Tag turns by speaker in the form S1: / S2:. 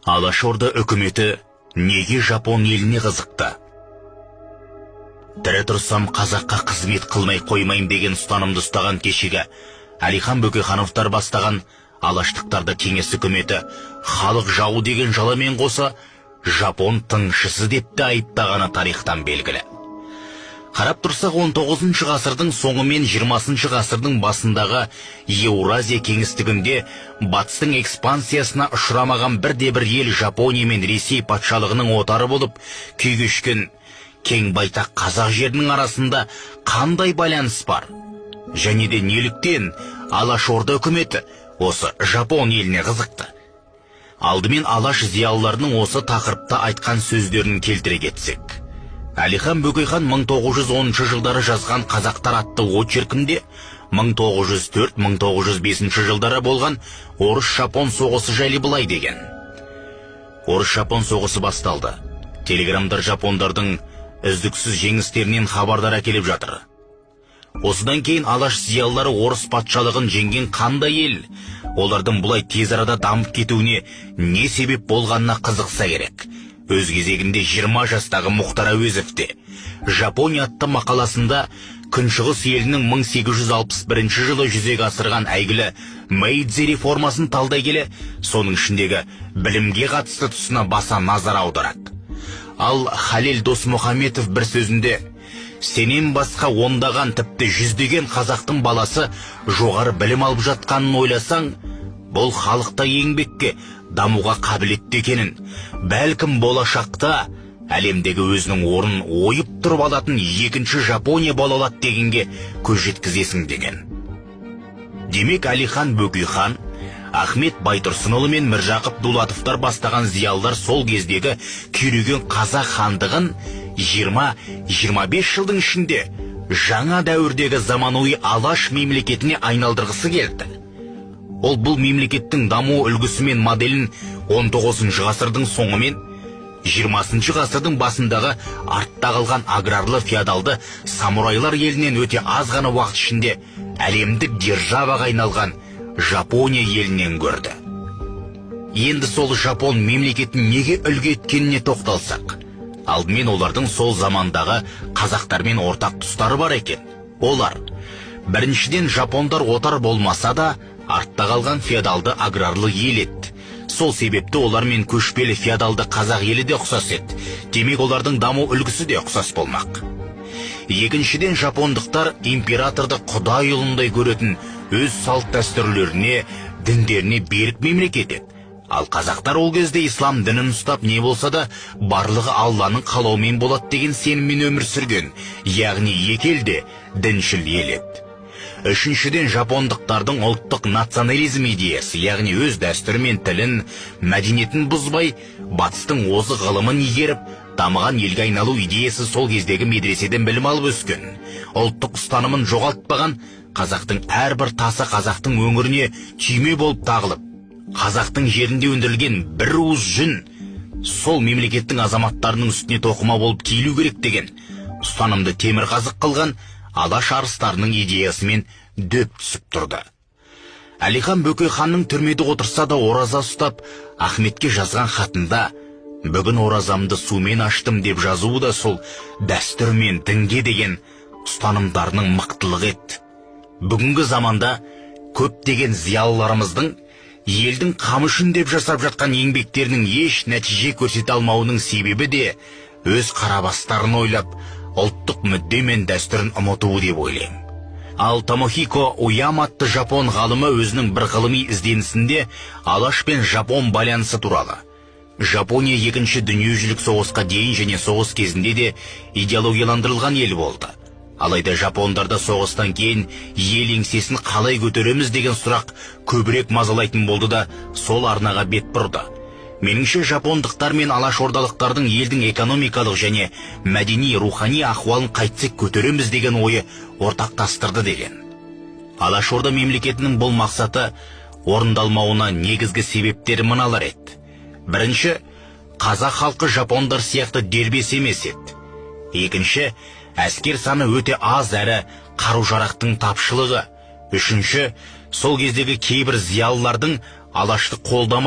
S1: Алашорда үкіметі неге Жапон еліне қызықты? Тірі тұрсам қазаққа қызмет қылмай қоймайым деген ұстанымды ұстаған кешегі Әлихан Бөкейхановтар бастаған алаштықтарды кеңес үкіметі халық жауы деген жаламен қоса Жапон тыңшысы деп те айыптағаны тарихтан белгілі. Қарап тұрсақ 19 ғасырдың соңы мен 20 ғасырдың басындағы Еуразия кеңістігінде батыстың экспансиясына ұшырамаған бірде-бір ел Жапония мен Ресей патшалығының отары болып күй кешкен кең байтақ қазақ жерінің арасында қандай байланыс бар? Және де неліктен Алашорда үкіметі осы Жапон еліне қызықты? Алдымен алаш зиялыларының осы тақырыпта айтқан сөздерін келтіре кетсек. Әлихан Бөкейхан 1910 жылдары жазған Қазақтар атты очеркінде 1904-1905 жылдары болған Орыс-Жапон соғысы жайлы былай деген. Орыс-Жапон соғысы басталды. Телеграмдар жапондардың үздіксіз жеңістерінен хабардар әкеліп жатыр. Осыдан кейін алаш зиялылары орыс патшалығын жеңген қандай ел, олардың бұлай тез арада дамып кетуіне не себеп болғанына қызықса керек. Өз кезегінде 20 жастағы Мұхтар Әуезов те Жапония атты мақаласында Күншығыс елінің 1861 жылы жүзеге асырған әйгілі Мэйдзи реформасын талдай келе, соның ішіндегі білімге қатысты тұсына баса назар аударады. Ал Халел Досмұхаметов бір сөзінде: сенен басқа ондаған тіпті жүздеген қазақтың баласы жоғары білім алып жатқанын ойласаң, бұл халықта еңбекке, дамуға қабілетті екенін, бәлкім болашақта әлемдегі өзінің орнын ойып тұрып алатын екінші Жапония бола алады дегенге көз жеткізесің деген. Демек Әлихан Бөкейхан, Ахмет Байтұрсынұлы мен Міржақып Дулатовтар бастаған зиялылар сол кездегі күйреген қазақ хандығын 20-25 жылдың ішінде жаңа дәуірдегі заманауи алаш мемлекетіне айналдырғысы келді. Ол бұл мемлекеттің даму үлгісі мен моделін 19 ғасырдың соңы мен 20 ғасырдың басындағы артта қалған аграрлы феодалды самурайлар елінен өте аз ғана уақыт ішінде әлемдік державаға айналған Жапония елінен көрді. Енді сол Жапон мемлекетін неге үлгі еткеніне тоқталсақ, алдымен олардың сол замандағы қазақтармен ортақ тұстары бар екен. Олар: біріншіден, жапондар отар болмаса да артта қалған феодалды аграрлы ел еді. Сол себепті олармен көшпелі феодалды қазақ елі де ұқсас еді. Демек, олардың даму үлгісі де ұқсас болмақ. Екіншіден, жапондықтар императорды құдай ұлындай көретін, өз салт дәстүрлеріне, діндеріне берік мемлекет еді. Ал қазақтар ол кезде ислам дінін ұстап, не болса да барлығы Алланың қалауымен болады деген сеніммен өмір сүрген, яғни екі ел де діншіл ел еді. Үшіншіден, жапондықтардың ұлттық национализм идеясы, яғни өз дәстүрі мен тілін, мәдениетін бұзбай, батыстың озық ғылымын игеріп, дамыған елге айналу идеясы сол кездегі медреседен білім алып өскен. Ұлттық ұстанымын жоғалтпаған, қазақтың әрбір тасы қазақтың өңіріне түйме болып тағылып, қазақтың жерінде өндірілген бір уыс жүн сол мемлекеттің азаматтарының үстіне тоқыма болып киілу керек деген ұстанымды темір қазық қылған алаш арыстарының идеясымен дөп түсіп тұрды. Әлихан Бөкейханның түрмеде отырса да ораза ұстап, Ахметке жазған хатында бүгін оразамды сумен аштым деп жазуы да сол дәстүр мен дінге деген ұстанымдарының мықтылығы еді. Бүгінгі заманда көптеген зиялыларымыздың елдің қамы үшін деп жасап жатқан еңбектерінің еш нәтиже көрсете алмауының себебі де өз қарабастарын ойлап, ұлттық мүдде мен дәстүрін ұмытуы деп ойлаймын. Ал Томохико Уяма атты жапон ғалымы өзінің бір ғылыми ізденісінде алаш пен жапон байланысы туралы: Жапония екінші дүниежүзілік соғысқа дейін және соғыс кезінде де идеологияландырылған ел болды. Алайда жапондарды соғыстан кейін ел еңсесін қалай көтереміз деген сұрақ көбірек мазалайтын болды да сол арнаға бет бұрды. Меніңше, жапондықтар мен алашордалықтардың елдің экономикалық және мәдени рухани ахуалын қайтсек көтереміз деген ойы ортақтастырды деген. Алашорда мемлекетінің бұл мақсаты орындалмауына негізгі себептері мыналар еді. Бірінші, қазақ халқы жапондар сияқты дербес емес еді. Екінші, әскер саны өте аз әрі қару-жарақтың тапшылығы. Үшінші, сол кездегі кейбір зиялылардың алашты қолдамай